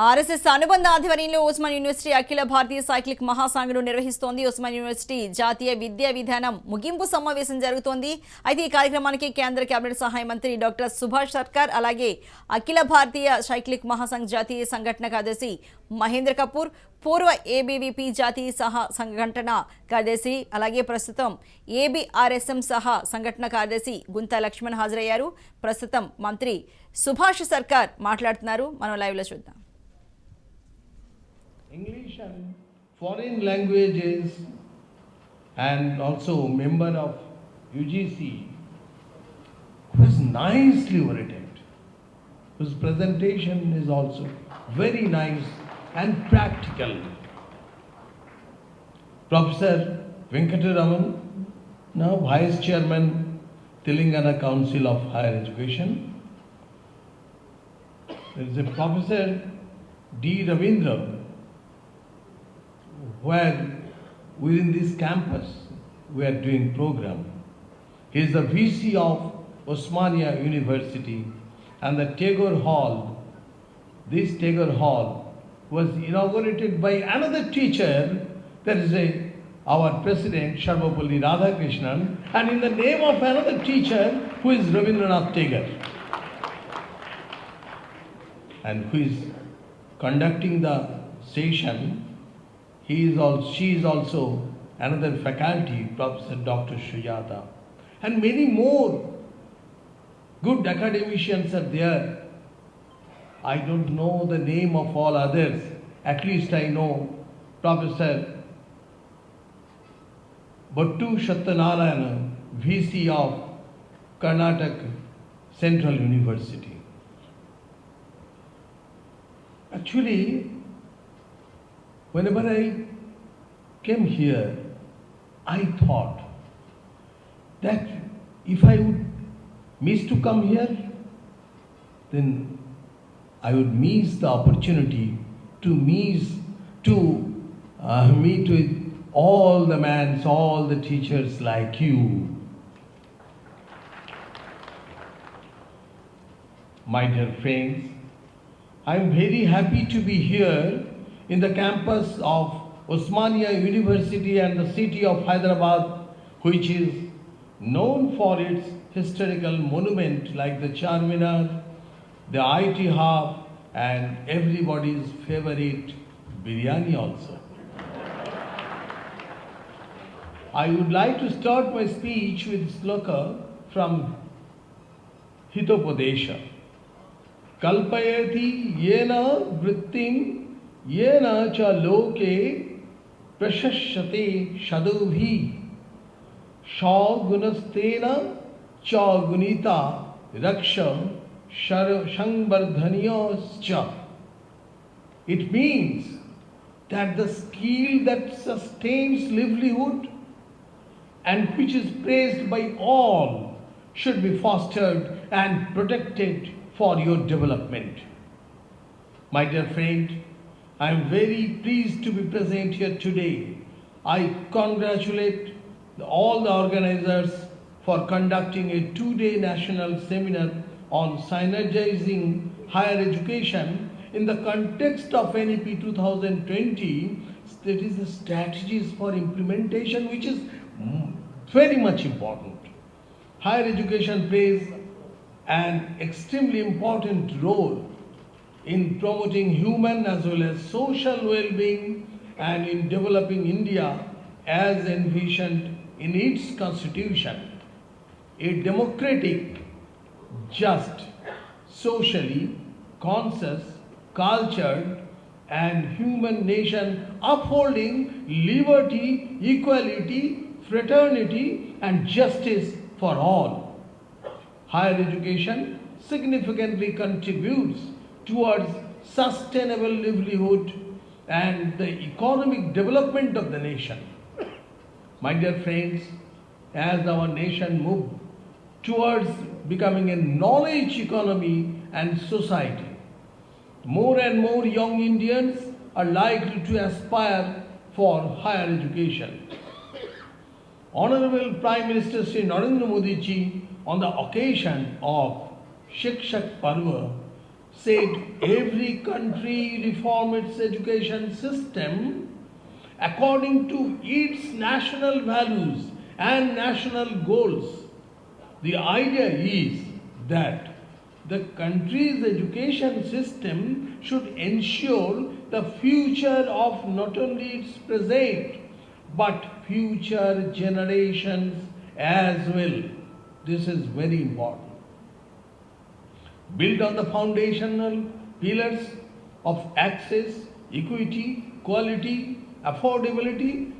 RSS అనుబంధ ఆధ్వర్యంలో Osman university అఖిల భారతీయ cyclic మహాసంఘను నిర్వహిస్తోంది. ఉస్మాన్ యూనివర్సిటీ జాతీయ విద్యా విధానం ముగింపు సమావేశం జరుగుతోంది. అయితే ఈ కార్యక్రమానికి కేంద్ర కేబినెట్ సహాయ మంత్రి డాక్టర్ సుభాష్ సర్కార్, అలాగే అఖిల భారతీయ సైక్లిక్ మహాసంఘ్ జాతీయ సంఘటన కార్యదర్శి మహేంద్ర కపూర్, పూర్వ ఏబీవీపీ జాతీయ సహా సంఘటన కార్యదర్శి, అలాగే ప్రస్తుతం ఏబీఆర్ఎస్ఎం సహా సంఘటన కార్యదర్శి గుంతా లక్ష్మణ్ హాజరయ్యారు. ప్రస్తుతం మంత్రి సుభాష్ సర్కార్ మాట్లాడుతున్నారు. మనం లైవ్ లో చూద్దాం. English and foreign languages, and also member of UGC, was nicely written, whose presentation is also very nice and practical. Professor Venkataraman, now Vice Chairman, Telangana Council of Higher Education. There is a Professor D. Ravindra, where within this campus we are doing program. He is the VC of Osmania University, and the Tagore Hall, this Tagore Hall was inaugurated by another teacher, that is our President Sarvapalli Radhakrishnan, and in the name of another teacher who is Rabindranath Tagore, and who is conducting the session. She is also another faculty, Professor Dr. Sujata, and many more good academicians are there. I don't know the name of all others. At least I know Professor Bhattu Satyanarayana, VC of Karnataka Central University. Actually, whenever I came here, I thought that if I would miss to come here, then I would miss the opportunity to meet with all the all the teachers like you. My dear friends, I am very happy to be here in the campus of Osmania University and the city of Hyderabad, which is known for its historical monument like the Charminar, the IT Hub, and everybody's favorite biryani also. I would like to start my speech with sloka from Hitopadesha. Kalpayati yena vrittim येन च लोके प्रशस्यते शदुभि शौगुणस्तेन च गुणिता रक्ष संवर्धनीयश्च. It means that the skill that sustains livelihood and which is praised by all should be fostered and protected for your development. My dear friend, I am very pleased to be present here today. I congratulate all the organizers for conducting a 2-day national seminar on synergizing higher education in the context of NEP 2020. That is the strategies for implementation, which is very much important. Higher education plays an extremely important role in promoting human as well as social well-being and in developing India as envisioned in its constitution, a democratic, just, socially conscious, cultured and human nation upholding liberty, equality, fraternity and justice for all. Higher education significantly contributes towards sustainable livelihood and the economic development of the nation. My dear friends, as our nation moves towards becoming a knowledge economy and society, more and more young Indians are likely to aspire for higher education. Honorable Prime Minister Sri Narendra Modi ji, on the occasion of Shikshak Parva, said every country reform its education system according to its national values and national goals. The idea is that the country's education system should ensure the future of not only its present but future generations as well. This is very important. Built on the foundational pillars of access, equity, quality, affordability,